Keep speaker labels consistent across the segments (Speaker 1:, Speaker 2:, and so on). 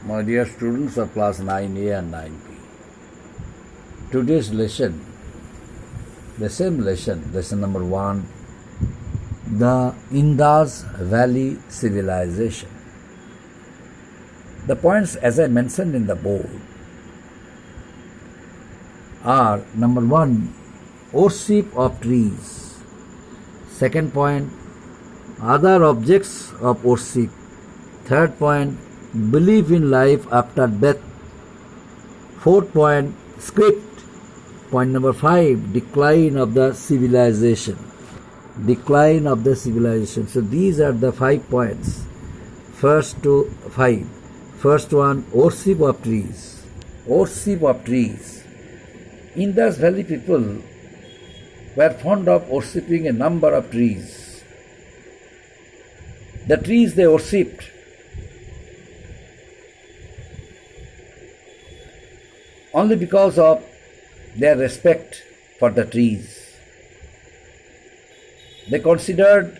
Speaker 1: My dear students of class 9A and 9B, today's lesson, the same lesson, lesson number 1, the Indus Valley Civilization. The points, as I mentioned in the board, are number 1, worship of trees. Second point, other objects of worship. Third point, belief in life after death. Fourth point, script. Point number 5, decline of the civilization. Decline of the civilization. So these are the 5 points. First to 5. First one, worship of trees. Worship of trees. Indus Valley people were fond of worshipping a number of trees. The trees they worshipped only because of their respect for the trees. They considered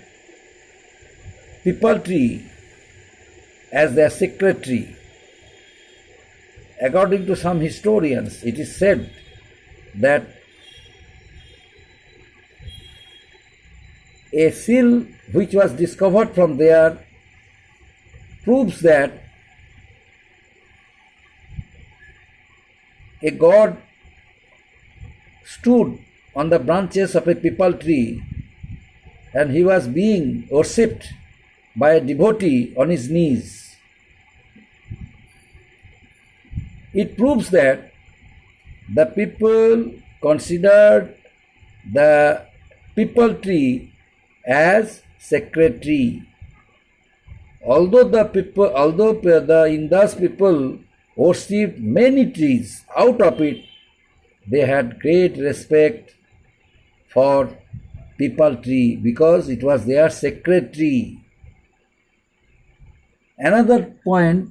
Speaker 1: Pipal tree as their sacred tree. According to some historians, it is said that a seal which was discovered from there proves that a god stood on the branches of a pipal tree and he was being worshipped by a devotee on his knees. It proves that the people considered the pipal tree as sacred tree. Although the Indus people worshipped many trees, out of it they had great respect for pipal tree because it was their sacred tree. Another point,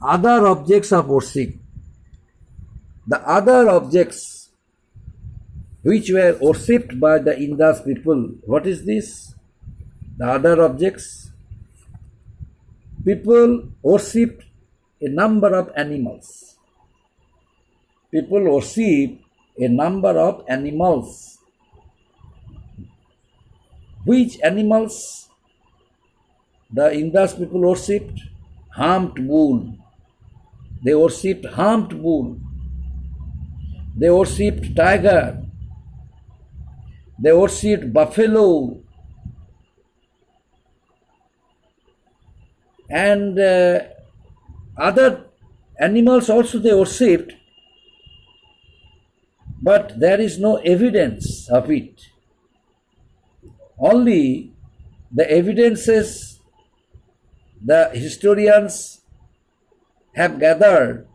Speaker 1: other objects of worship. The other objects which were worshipped by the Indus people, what is this? The other objects. People worshipped a number of animals. People worship a number of animals. Which animals the Indus people worshipped? Humped bull. They worshipped humped bull. They worshipped tiger. They worshipped buffalo. And other animals also they worshipped, but there is no evidence of it. Only the evidences the historians have gathered,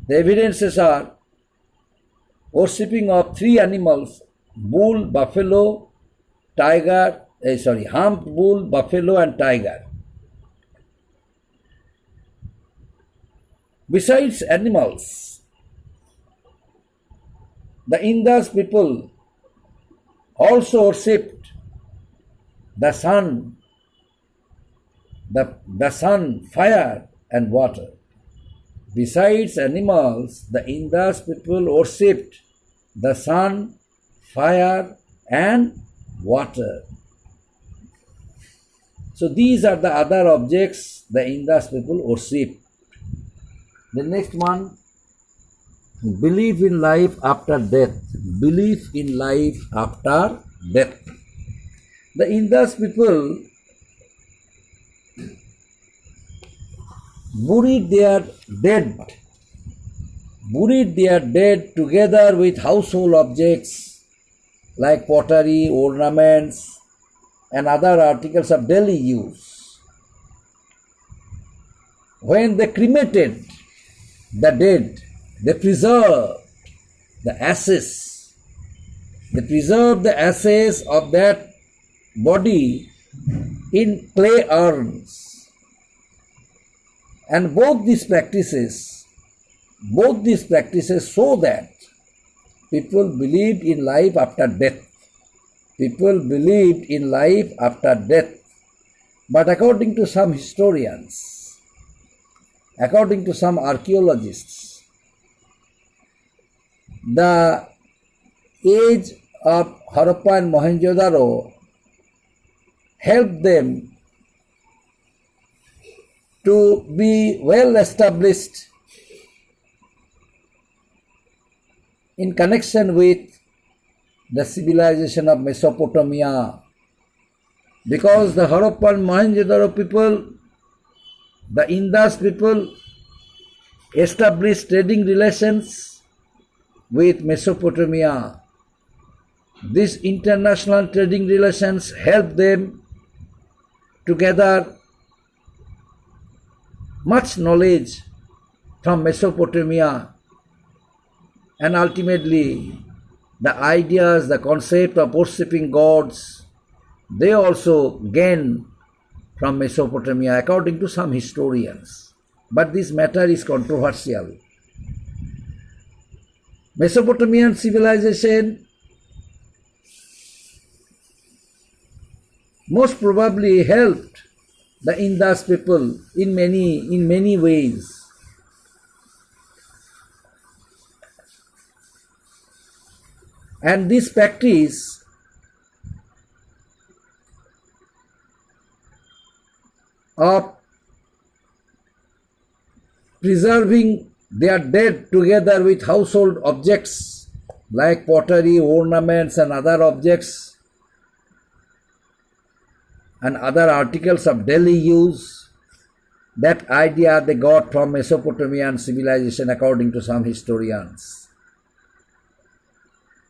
Speaker 1: the evidences are worshipping of 3 animals, bull, buffalo, tiger, humped bull, buffalo and tiger. Besides animals, the Indus people also worshipped the sun, the sun, fire and water. Besides animals, the Indus people worshipped the sun, fire and water. So these are the other objects the Indus people worship. The next one, belief in life after death. Belief in life after death. The Indus people buried their dead together with household objects like pottery, ornaments and other articles of daily use. When they cremated the dead, they preserved the ashes. They preserved the ashes of that body in clay urns. And both these practices show that people believed in life after death. People believed in life after death. But according to some historians, according to some archaeologists, the age of Harappa and Mohenjo-daro helped them to be well established in connection with the civilization of Mesopotamia, because the Harappa and Mohenjo-daro people, the Indus people, established trading relations with Mesopotamia. These international trading relations helped them to gather much knowledge from Mesopotamia, and ultimately the ideas, the concept of worshipping gods, they also gained from Mesopotamia, according to some historians. But this matter is controversial. Mesopotamian civilization most probably helped the Indus people in many ways. And this practice of preserving their dead together with household objects like pottery, ornaments and other objects and other articles of daily use, that idea they got from Mesopotamian civilization, according to some historians.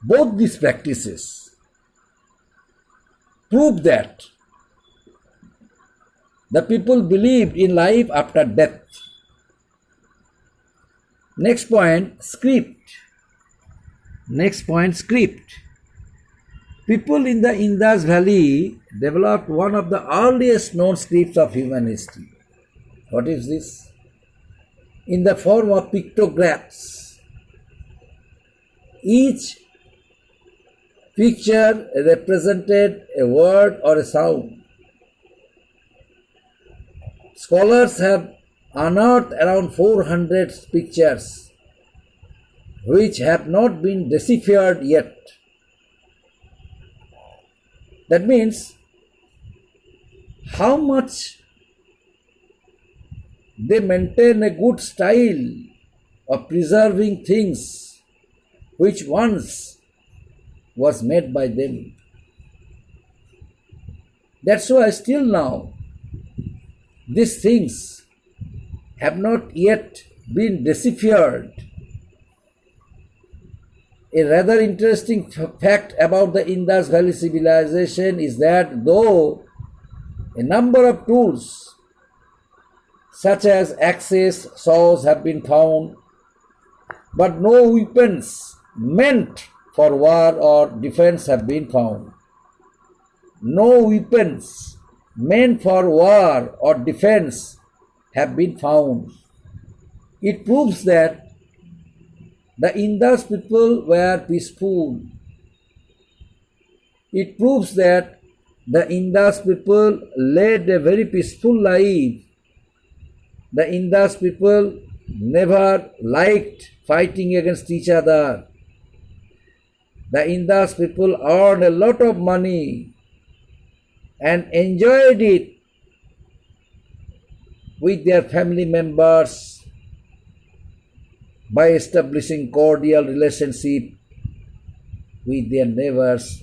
Speaker 1: Both these practices prove that the people believed in life after death. Next point, script. People in the Indus Valley developed one of the earliest known scripts of human history. What is this? In the form of pictographs. Each picture represented a word or a sound. Scholars have unearthed around 400 pictures which have not been deciphered yet. That means how much they maintain a good style of preserving things which once was made by them. That's why still now these things have not yet been deciphered. A rather interesting fact about the Indus Valley civilization is that though a number of tools such as axes, saws have been found, but no weapons meant for war or defense have been found. No weapons meant for war or defense have been found. It proves that the Indus people were peaceful. It proves that the Indus people led a very peaceful life. The Indus people never liked fighting against each other. The Indus people earned a lot of money and enjoyed it with their family members by establishing cordial relationship with their neighbors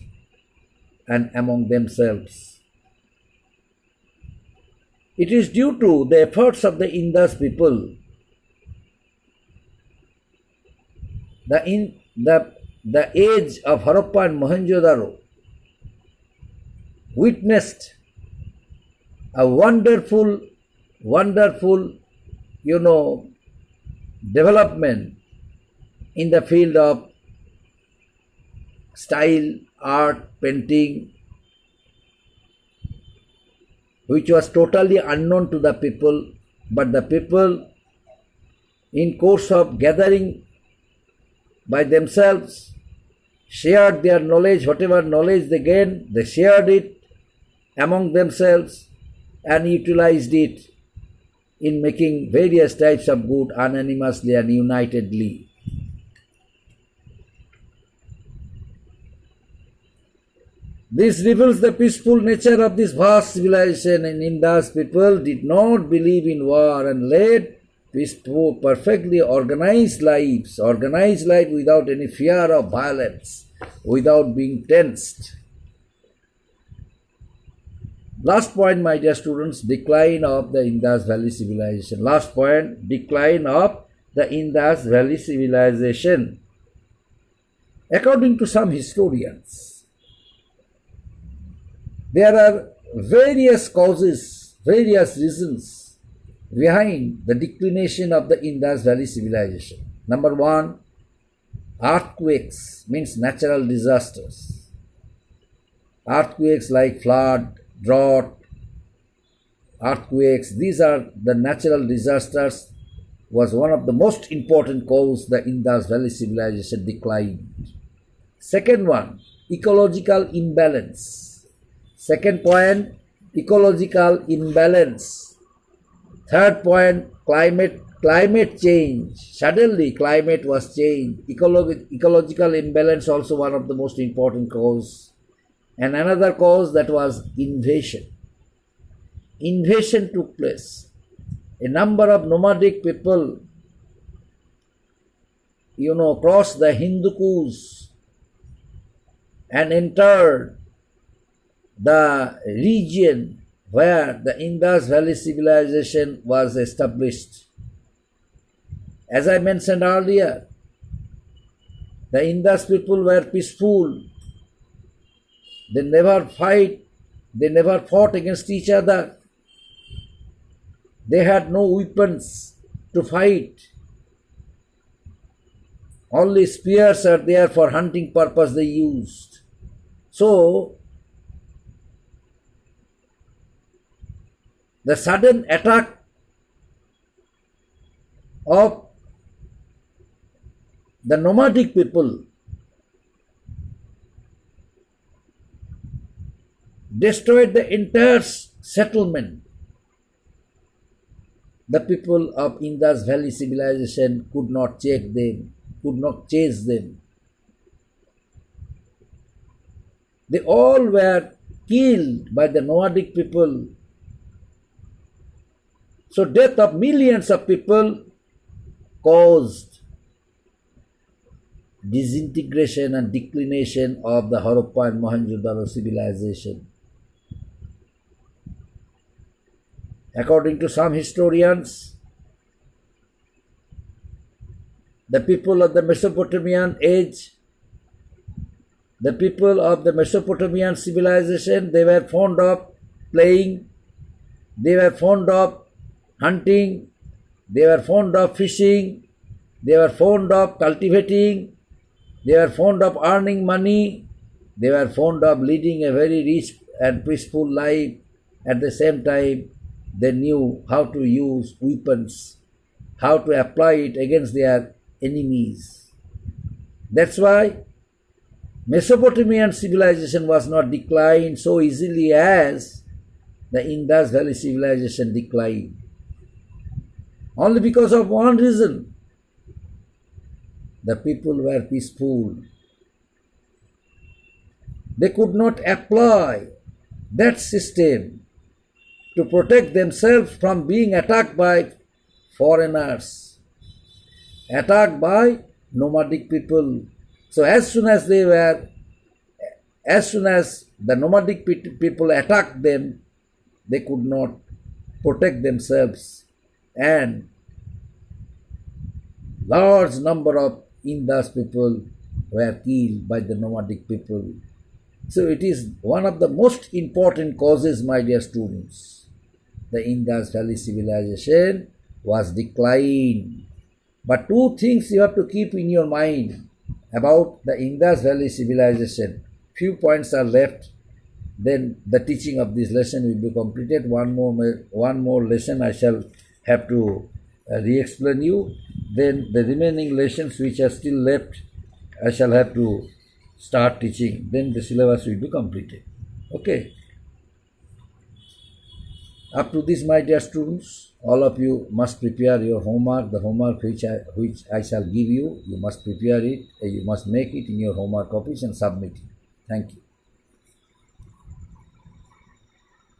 Speaker 1: and among themselves. It is due to the efforts of the Indus people, the age of Harappa and Mohenjo-daro witnessed a wonderful, development in the field of style, art, painting, which was totally unknown to the people, but the people, in course of gathering by themselves, shared their knowledge. Whatever knowledge they gained, they shared it among themselves and utilized it in making various types of good unanimously and unitedly. This reveals the peaceful nature of this vast civilization, and Indus people did not believe in war and led peaceful, perfectly organized lives without any fear of violence, without being tensed. Last point, my dear students, decline of the Indus Valley civilization. Last point, decline of the Indus Valley civilization. According to some historians, there are various causes, various reasons behind the declination of the Indus Valley civilization. Number one, earthquakes, means natural disasters. Earthquakes like flood, drought, earthquakes, these are the natural disasters, was one of the most important cause the Indus Valley civilization declined. Second one, ecological imbalance. Second point, ecological imbalance. Third point, climate change. Suddenly climate was changed. Ecological imbalance also one of the most important cause. And another cause, that was invasion. Invasion took place. A number of nomadic people, crossed the Hindu Kush and entered the region where the Indus Valley civilization was established. As I mentioned earlier, the Indus people were peaceful. They never fought against each other. They had no weapons to fight. Only spears are there for hunting purpose they used. So, the sudden attack of the nomadic people destroyed the entire settlement. The people of Indus Valley civilization could not chase them. They all were killed by the nomadic people. So death of millions of people caused disintegration and declination of the Harappa and Mohenjo-daro civilization. According to some historians, the people of the Mesopotamian age, the people of the Mesopotamian civilization, they were fond of playing, they were fond of hunting, they were fond of fishing, they were fond of cultivating, they were fond of earning money, they were fond of leading a very rich and peaceful life. At the same time, they knew how to use weapons, how to apply it against their enemies. That's why Mesopotamian civilization was not declined so easily as the Indus Valley civilization declined. Only because of one reason: the people were peaceful. They could not apply that system to protect themselves from being attacked by foreigners, attacked by nomadic people. So as soon as the nomadic people attacked them, they could not protect themselves, and large number of Indus people were killed by the nomadic people. So it is one of the most important causes, my dear students. The Indus Valley civilization was declined. But two things you have to keep in your mind about the Indus Valley civilization. Few points are left, then the teaching of this lesson will be completed. One more lesson I shall have to re-explain you. Then the remaining lessons which are still left, I shall have to start teaching. Then the syllabus will be completed. Okay. Up to this, my dear students, all of you must prepare your homework. The homework which I shall give you, you must prepare it. You must make it in your homework copies and submit it. Thank you.